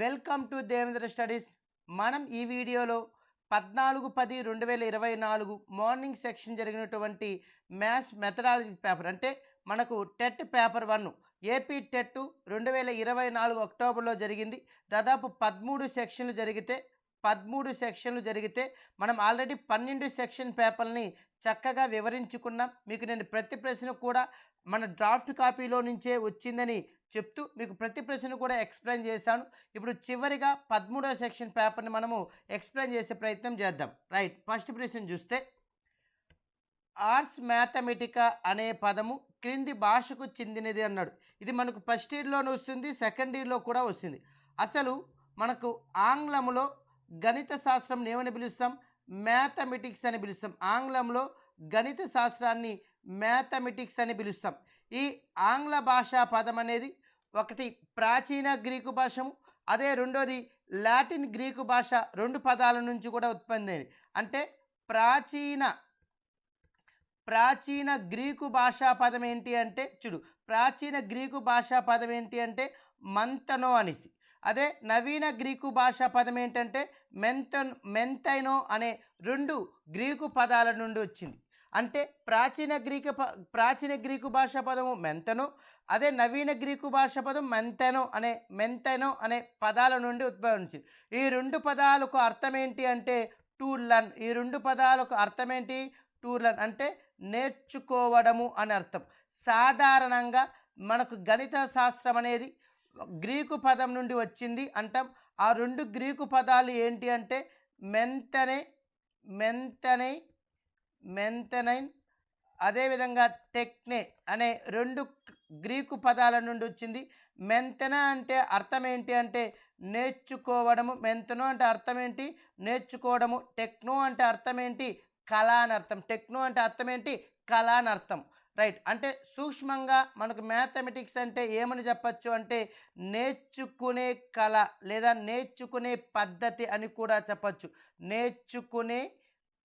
Welcome to Devendra studies. మనం ఈ వీడియోలో 14/10/2024 మార్నింగ్ సెక్షన్ జరిగినటువంటి మ్యాథ్స్ మెథడాలజీ పేపర్ అంటే మనకు టెట్ పేపర్ 1 ఏపీ టెట్ 2024 అక్టోబర్లో జరిగింది. దాదాపు 13 సెక్షన్లు జరిగితే మనం ఆల్రెడీ 12 సెక్షన్ పేపర్ని చక్కగా వివరించుకున్నాం. మీకు నేను ప్రతి ప్రశ్న కూడా మన డ్రాఫ్ట్ కాపీలో నుంచే వచ్చిందని చెప్తూ మీకు ప్రతి ప్రశ్న కూడా ఎక్స్ప్లెయిన్ చేశాను. ఇప్పుడు చివరిగా 13వ సెక్షన్ పేపర్ని మనము ఎక్స్ప్లెయిన్ చేసే ప్రయత్నం చేద్దాం. రైట్, ఫస్ట్ ప్రశ్న చూస్తే ఆర్ట్స్ మ్యాథమెటికా అనే పదము క్రింది భాషకు చెందినది అన్నాడు. ఇది మనకు ఫస్ట్ ఇయర్లోనే వస్తుంది, సెకండ్ ఇయర్లో కూడా వస్తుంది. అసలు మనకు ఆంగ్లంలో గణిత శాస్త్రం ఏమని పిలుస్తాం? మ్యాథమెటిక్స్ అని పిలుస్తాం. ఆంగ్లంలో గణిత శాస్త్రాన్ని మ్యాథమెటిక్స్ అని పిలుస్తాం. ఈ ఆంగ్ల భాషా పదం అనేది ఒకటి ప్రాచీన గ్రీకు భాషము, అదే రెండోది లాటిన్ గ్రీకు భాష, రెండు పదాల నుంచి కూడా ఉత్పన్నమైంది. అంటే ప్రాచీన గ్రీకు భాషా పదం ఏంటి అంటే చూడు, ప్రాచీన గ్రీకు భాషా పదం ఏంటి అంటే మంతనో అనేసి. అదే నవీన గ్రీకు భాషా పదం ఏంటంటే మెంతైనో అనే రెండు గ్రీకు పదాల నుండి వచ్చింది. అంటే ప్రాచీన గ్రీకు భాషా పదము మెంతనో, అదే నవీన గ్రీకు భాషా పదం మెంతైనో అనే పదాల నుండి ఉద్భవించింది. ఈ రెండు పదాలకు అర్థం ఏంటి అంటే టు లర్న్. ఈ రెండు పదాలకు అర్థం ఏంటి? టు లర్న్ అంటే నేర్చుకోవడము అని అర్థం. సాధారణంగా మనకు గణిత శాస్త్రం అనేది గ్రీకు పదం నుండి వచ్చింది అంటాం. ఆ రెండు గ్రీకు పదాలు ఏంటి అంటే మెంతనైన్ అదేవిధంగా టెక్నే అనే రెండు గ్రీకు పదాల నుండి వచ్చింది. మెంతన అంటే అర్థం ఏంటి అంటే నేర్చుకోవడము. మెంతనో అంటే అర్థం ఏంటి? నేర్చుకోవడము. టెక్నో అంటే అర్థం ఏంటి? కళ అని అర్థం. టెక్నో అంటే అర్థం ఏంటి? కళ అని అర్థం. రైట్, అంటే సూక్ష్మంగా మనకు మ్యాథమెటిక్స్ అంటే ఏమని చెప్పచ్చు అంటే నేర్చుకునే కళ లేదా నేర్చుకునే పద్ధతి అని కూడా చెప్పచ్చు. నేర్చుకునే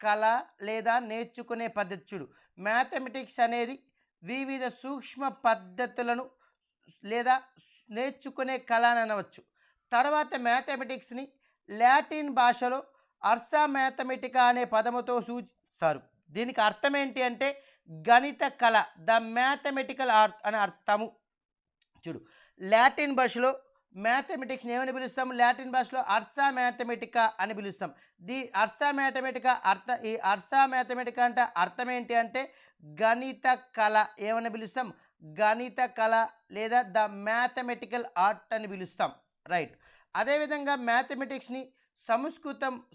కళ లేదా నేర్చుకునే పద్ధతి. చూడు, మ్యాథమెటిక్స్ అనేది వివిధ సూక్ష్మ పద్ధతులను లేదా నేర్చుకునే కళ అని అనవచ్చు. తర్వాత మ్యాథమెటిక్స్ని లాటిన్ భాషలో అర్సా మ్యాథమెటికా అనే పదముతో సూచిస్తారు. దీనికి అర్థం ఏంటి అంటే గణిత కళ, ద మ్యాథమెటికల్ ఆర్ట్ అని అర్థము. చూడు, లాటిన్ భాషలో మ్యాథమెటిక్స్ని ఏమని పిలుస్తాం? లాటిన్ భాషలో అర్సా మ్యాథమెటికా అని పిలుస్తాం. ఈ అర్సా మ్యాథమెటికా అంటే అర్థం ఏంటి అంటే గణిత కళ. ఏమని పిలుస్తాం? గణిత కళ లేదా ద మ్యాథమెటికల్ ఆర్ట్ అని పిలుస్తాం. రైట్, అదేవిధంగా మ్యాథమెటిక్స్ని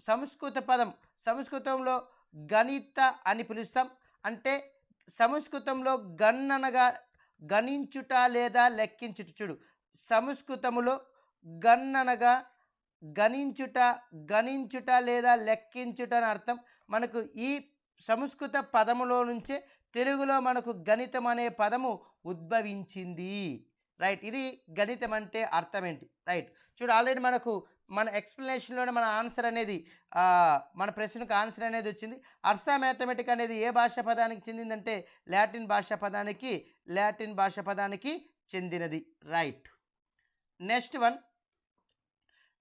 సంస్కృతంలో గణిత అని పిలుస్తాం. అంటే సంస్కృతంలో గణనగా గణించుట లేదా లెక్కించుట. చూడు, సంస్కృతములో గణనగా గణించుట లేదా లెక్కించుట అని అర్థం. మనకు ఈ సంస్కృత పదములో నుంచే తెలుగులో మనకు గణితం అనే పదము ఉద్భవించింది. రైట్, ఇది గణితం అంటే అర్థం ఏంటి. రైట్, చూడు, ఆల్రెడీ మనకు మన ఎక్స్ప్లెనేషన్లోనే మన ఆన్సర్ అనేది మన ప్రశ్నకు ఆన్సర్ అనేది వచ్చింది. అర్సా మ్యాథమెటిక్ అనేది ఏ భాషా పదానికి చెందిందంటే లాటిన్ భాషా పదానికి చెందినది. రైట్, నెక్స్ట్ వన్,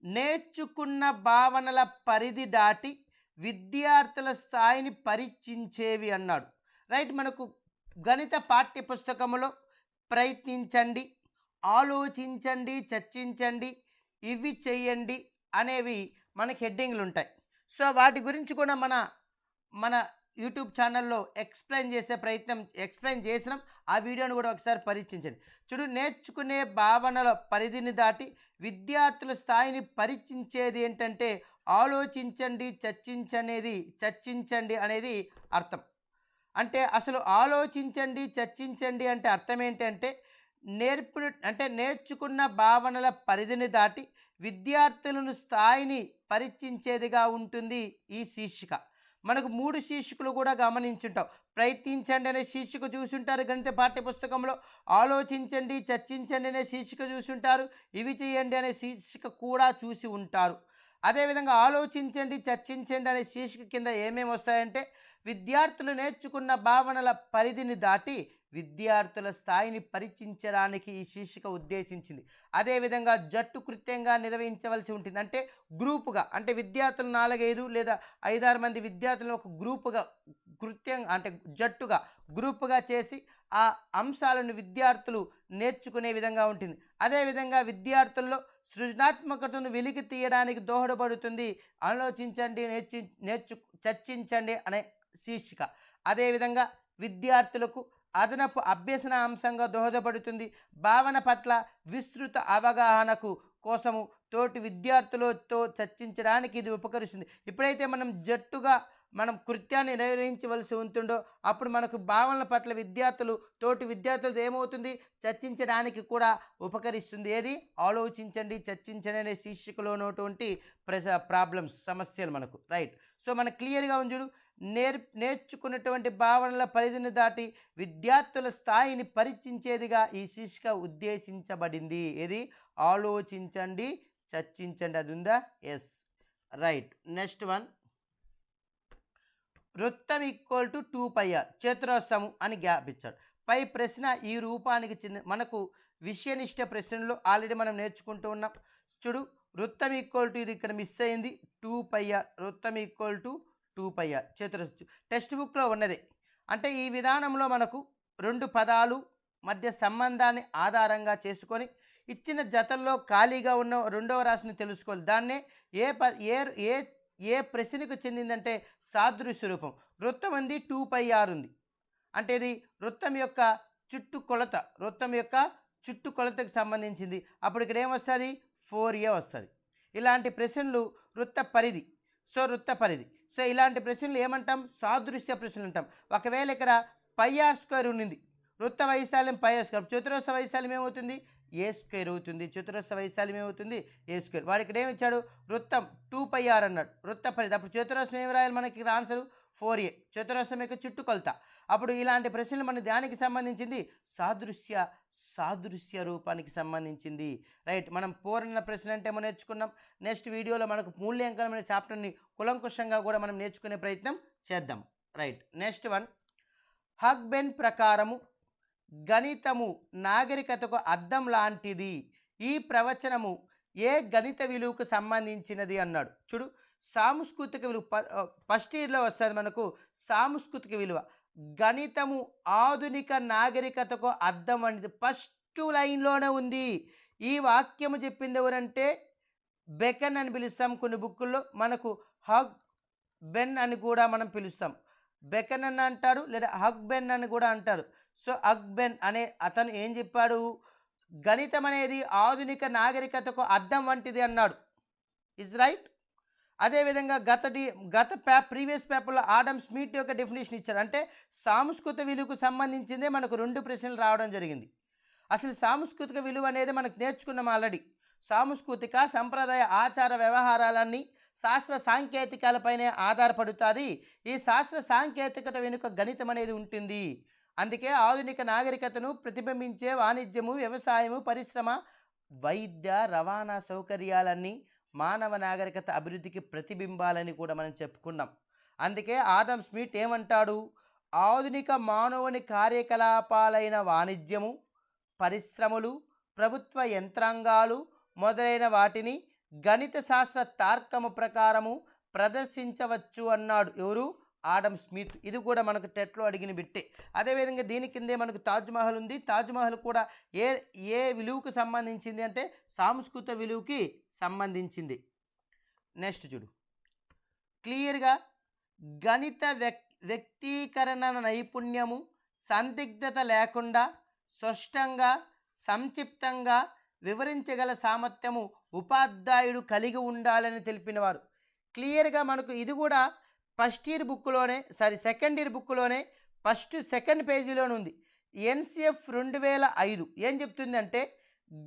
నేర్చుకున్న భావనల పరిధి దాటి విద్యార్థుల స్థాయిని పరీక్షించేవి అన్నాడు. రైట్, మనకు గణిత పాఠ్య పుస్తకంలో ప్రయత్నించండి, ఆలోచించండి, చర్చించండి, ఇవి చేయండి అనేవి మనకి హెడ్డింగ్లు ఉంటాయి. సో వాటి గురించి కూడా మన యూట్యూబ్ ఛానల్లో ఎక్స్ప్లెయిన్ చేసినాం. ఆ వీడియోని కూడా ఒకసారి పరీక్షించండి. చూడు, నేర్చుకునే భావనల పరిధిని దాటి విద్యార్థుల స్థాయిని పరీక్షించేది ఏంటంటే ఆలోచించండి, చర్చించండి అనేది అర్థం. అంటే అసలు ఆలోచించండి, చర్చించండి అంటే అర్థం ఏంటంటే నేర్చుకున్న భావనల పరిధిని దాటి విద్యార్థులను స్థాయిని పరీక్షించేదిగా ఉంటుంది ఈ శీర్షిక. మనకు 3 శీర్షికలు కూడా గమనించుంటాం. ప్రయత్నించండి అనే శీర్షిక చూసుంటారు గణిత పాఠ్యపుస్తకంలో, ఆలోచించండి, చర్చించండి అనే శీర్షిక చూసుంటారు, ఇవి చేయండి అనే శీర్షిక కూడా చూసి ఉంటారు. అదేవిధంగా ఆలోచించండి చర్చించండి అనే శీర్షిక కింద ఏమేమి వస్తాయంటే విద్యార్థులు నేర్చుకున్న భావనల పరిధిని దాటి విద్యార్థుల స్థాయిని పరీక్షించడానికి ఈ శీర్షిక ఉద్దేశించింది. అదేవిధంగా జట్టు కృత్యంగా నిర్వహించవలసి ఉంటుంది. అంటే గ్రూపుగా, అంటే విద్యార్థులు 4-5 లేదా 5-6 మంది విద్యార్థులను ఒక గ్రూపుగా కృత్యం అంటే జట్టుగా గ్రూపుగా చేసి ఆ అంశాలను విద్యార్థులు నేర్చుకునే విధంగా ఉంటుంది. అదేవిధంగా విద్యార్థుల్లో సృజనాత్మకతను వెలికి తీయడానికి దోహదపడుతుంది. ఆలోచించండి చర్చించండి అనే శీర్షిక. అదేవిధంగా విద్యార్థులకు అదనపు అభ్యసన అంశంగా దోహదపడుతుంది. భావన పట్ల విస్తృత అవగాహనకు కోసము తోటి విద్యార్థులతో చర్చించడానికి ఇది ఉపకరిస్తుంది. ఎప్పుడైతే మనం జట్టుగా మనం కృత్యాన్ని నిర్వహించవలసి ఉంటుందో అప్పుడు మనకు భావనల పట్ల తోటి విద్యార్థులతో ఏమవుతుంది, చర్చించడానికి కూడా ఉపకరిస్తుంది. ఏది ఆలోచించండి చర్చించండి అనే శీర్షికలో ఉన్నటువంటి ప్రాబ్లమ్స్ సమస్యలు మనకు రైట్. సో మనకు క్లియర్గా ఉంది చూడు, నేర్చుకున్నటువంటి భావనల పరిధిని దాటి విద్యార్థుల స్థాయిని పరీక్షించేదిగా ఈ శీర్షిక ఉద్దేశించబడింది. ఏది ఆలోచించండి చర్చించండి, అది ఉందా? Yes right. నెక్స్ట్ వన్, వృత్తం ఈక్వల్ టు 2πr చతురస్రము అని గ్యాప్ ఇచ్చాడు. పై ప్రశ్న ఈ రూపానికి చెందిన మనకు విషయనిష్ట ప్రశ్నలో ఆల్రెడీ మనం నేర్చుకుంటూ ఉన్నాం. చూడు, వృత్తం ఈక్వల్ టు, ఇది ఇక్కడ మిస్ అయింది, 2πr, వృత్తం ఈక్వల్ టు 2πr చతురస్రం టెక్స్ట్ బుక్లో ఉన్నది. అంటే ఈ విధానంలో మనకు రెండు పదాలు మధ్య సంబంధాన్ని ఆధారంగా చేసుకొని ఇచ్చిన జతల్లో ఖాళీగా ఉన్న రెండవ రాశిని తెలుసుకోవాలి. దాన్నే ఏ ప్రశ్నకు చెందిందంటే సాదృశ్య రూపం. వృత్తం ఉంది 2πr ఉంది అంటే ఇది వృత్తం యొక్క చుట్టుకొలతకు సంబంధించింది. అప్పుడు ఇక్కడ ఏమొస్తుంది, 4a వస్తుంది. ఇలాంటి ప్రశ్నలు వృత్త పరిధి. సో ఇలాంటి ప్రశ్నలు ఏమంటాం, సాదృశ్య ప్రశ్నలు అంటాం. ఒకవేళ ఇక్కడ πr² ఉన్నింది, వృత్త వైశాల్యం πr², చతురస్ర వైశాల్యం ఏమవుతుంది, a² అవుతుంది. చతురస్ర వైశాల్యం ఏమవుతుంది, a². వాడు ఇక్కడ ఏమి ఇచ్చాడు, వృత్తం 2πr అన్నాడు, వృత్త పరిధి. అప్పుడు చతురస్రం ఏమి రాయాలి, మనకి ఆన్సర్ 4a, చతురస్రం యొక్క చుట్టుకొలత. అప్పుడు ఇలాంటి ప్రశ్నలు మన దానికి సంబంధించింది సాదృశ్య రూపానికి సంబంధించింది రైట్. మనం పూర్ణ ప్రశ్న అంటే మనం నేర్చుకున్నాం. నెక్స్ట్ వీడియోలో మనకు మూల్యాంకనమైన చాప్టర్ని కులంకుషంగా కూడా మనం నేర్చుకునే ప్రయత్నం చేద్దాం రైట్. నెక్స్ట్ వన్, హగ్బెన్ ప్రకారము గణితము నాగరికతకు అద్దం లాంటిది. ఈ ప్రవచనము ఏ గణిత విలువకు సంబంధించినది అన్నాడు. చూడు, సాంస్కృతిక విలువ ఫస్ట్ ఇయర్లో వస్తుంది మనకు. సాంస్కృతిక విలువ గణితము ఆధునిక నాగరికతకు అద్దం అనేది ఫస్ట్ లైన్లోనే ఉంది. ఈ వాక్యము చెప్పింది ఎవరంటే బెకన్ అని పిలుస్తాం. కొన్ని బుక్కుల్లో మనకు హగ్ బెన్ అని కూడా మనం పిలుస్తాం. బెకన్ అని అంటారు లేదా హగ్ బెన్ అని కూడా అంటారు. సో హగ్ బెన్ అనే అతను ఏం చెప్పాడు, గణితం అనేది ఆధునిక నాగరికతకు అద్దం వంటిది అన్నాడు. Is right. అదేవిధంగా ప్రీవియస్ పేపర్లో ఆడమ్ స్మిత్ యొక్క డెఫినేషన్ ఇచ్చారు. అంటే సాంస్కృతిక విలువకు సంబంధించిందే మనకు 2 ప్రశ్నలు రావడం జరిగింది. అసలు సాంస్కృతిక విలువ అనేది మనకు నేర్చుకున్నాం ఆల్రెడీ. సాంస్కృతిక సంప్రదాయ ఆచార వ్యవహారాలన్నీ శాస్త్ర సాంకేతికాలపైనే ఆధారపడుతుంది. ఈ శాస్త్ర సాంకేతికత వెనుక గణితం అనేది ఉంటుంది. అందుకే ఆధునిక నాగరికతను ప్రతిబింబించే వాణిజ్యము, వ్యవసాయము, పరిశ్రమ, వైద్య, రవాణా సౌకర్యాలన్నీ మానవ నాగరికత అభివృద్ధికి ప్రతిబింబాలని కూడా మనం చెప్పుకున్నాం. అందుకే ఆడమ్ స్మిత్ ఏమంటాడు, ఆధునిక మానవుని కార్యకలాపాలైన వాణిజ్యము, పరిశ్రమలు, ప్రభుత్వ యంత్రాంగాలు మొదలైన వాటిని గణిత శాస్త్ర తార్కము ప్రకారము ప్రదర్శించవచ్చు అన్నాడు. ఎవరు, ఆడమ్ స్మిత్. ఇది కూడా మనకు టెట్లో అడిగిన బిట్టే. అదేవిధంగా దీని కిందే మనకు తాజ్మహల్ ఉంది. తాజ్మహల్ కూడా ఏ విలువకు సంబంధించింది అంటే సాంస్కృతిక విలువకి సంబంధించింది. నెక్స్ట్ చూడు, క్లియర్గా గణిత వ్యక్తీకరణ నైపుణ్యము సందిగ్ధత లేకుండా స్పష్టంగా సంక్షిప్తంగా వివరించగల సామర్థ్యము ఉపాధ్యాయుడు కలిగి ఉండాలని తెలిపినవారు. క్లియర్గా మనకు ఇది కూడా సెకండ్ ఇయర్ బుక్లోనే సెకండ్ పేజీలోనే ఉంది. ఎన్సిఎఫ్ 2005 ఏం చెప్తుంది అంటే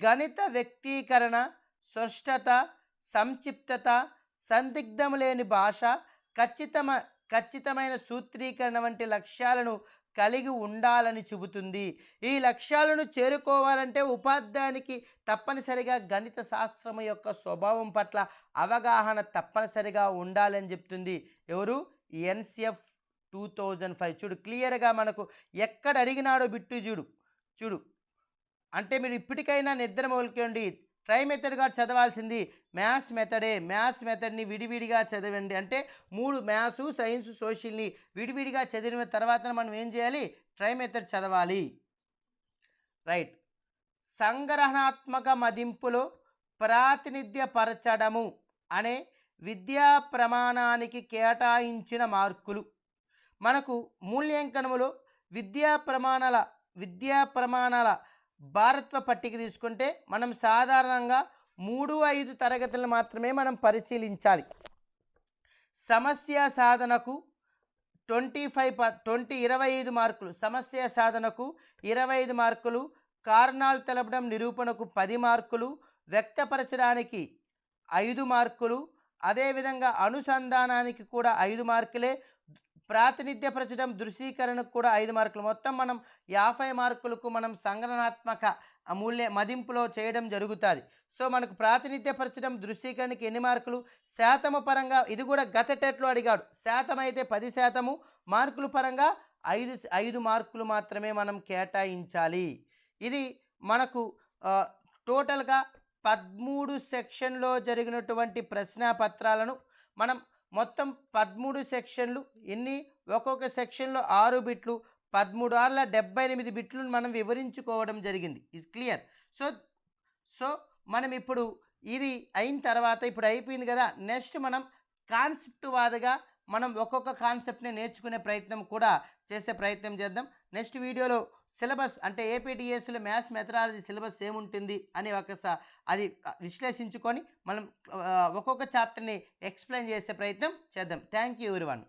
గణిత వ్యక్తీకరణ స్పష్టత, సంక్షిప్తత, సందిగ్ధం లేని భాష, ఖచ్చితమైన సూత్రీకరణ వంటి లక్ష్యాలను కలిగి ఉండాలని చెబుతుంది. ఈ లక్ష్యాలను చేరుకోవాలంటే ఉపాధ్యాయునికి తప్పనిసరిగా గణిత శాస్త్రం యొక్క స్వభావం పట్ల అవగాహన తప్పనిసరిగా ఉండాలని చెప్తుంది. ఎవరు? ఎన్సిఎఫ్ 2005. చూడు క్లియర్గా మనకు ఎక్కడ అడిగినాడో బిట్టు చూడు. చూడు అంటే మీరు ఇప్పటికైనా నిద్ర మొదలుకోండి. ట్రై మెథడ్గా చదవాల్సింది మ్యాథ్స్ మెథడే. మ్యాథ్స్ మెథడ్ని విడివిడిగా చదవండి. అంటే 3 మ్యాథ్స్, సైన్స్, సోషల్ని విడివిడిగా చదివిన తర్వాత మనం ఏం చేయాలి? ట్రై మెథడ్ చదవాలి. రైట్. సంగ్రహణాత్మక మదింపులో ప్రాతినిధ్యపరచడము అనే విద్యా ప్రమాణానికి కేటాయించిన మార్కులు. మనకు మూల్యాంకనములో విద్యా ప్రమాణాల భారత్వ పట్టిక తీసుకుంటే మనం సాధారణంగా 3-5 తరగతులను మాత్రమే మనం పరిశీలించాలి. సమస్య సాధనకు 25 మార్కులు, సమస్య సాధనకు 25 మార్కులు, కారణాలు తెలపడం నిరూపణకు 10 మార్కులు, వ్యక్తపరచడానికి 5 మార్కులు, అదేవిధంగా అనుసంధానానికి కూడా 5 మార్కులే, ప్రాతినిధ్యపరచడం దృశ్యీకరణకు కూడా 5 మార్కులు. మొత్తం మనం 50 మార్కులకు మనం సంగ్రహణాత్మక మదింపులో చేయడం జరుగుతుంది. సో మనకు ప్రాతినిధ్యపరచడం దృశ్యీకరణకి ఎన్ని మార్కులు? శాతము పరంగా ఇది కూడా గత టెట్లో అడిగాడు. శాతం అయితే 10%, మార్కుల పరంగా 5 మార్కులు మాత్రమే మనం కేటాయించాలి. ఇది మనకు టోటల్గా 13 సెక్షన్లో జరిగినటువంటి ప్రశ్నాపత్రాలను మనం మొత్తం 13 సెక్షన్లు ఎన్ని? ఒక్కొక్క సెక్షన్లో 6 బిట్లు, 13 78 బిట్లను మనం వివరించుకోవడం జరిగింది. Is clear. సో మనం ఇప్పుడు ఇది అయిన తర్వాత ఇప్పుడు అయిపోయింది కదా, నెక్స్ట్ మనం కాన్సెప్ట్ వాదగా మనం ఒక్కొక్క కాన్సెప్ట్ని నేర్చుకునే ప్రయత్నం కూడా చేసే ప్రయత్నం చేద్దాం. నెక్స్ట్ వీడియోలో సిలబస్ అంటే ఏపీడిఎస్లో మ్యాథ్స్ మెథడాలజీ సిలబస్ ఏముంటుంది అని అది విశ్లేషించుకొని మనం ఒక్కొక్క చాప్టర్ని ఎక్స్ప్లెయిన్ చేసే ప్రయత్నం చేద్దాం. Thank you everyone.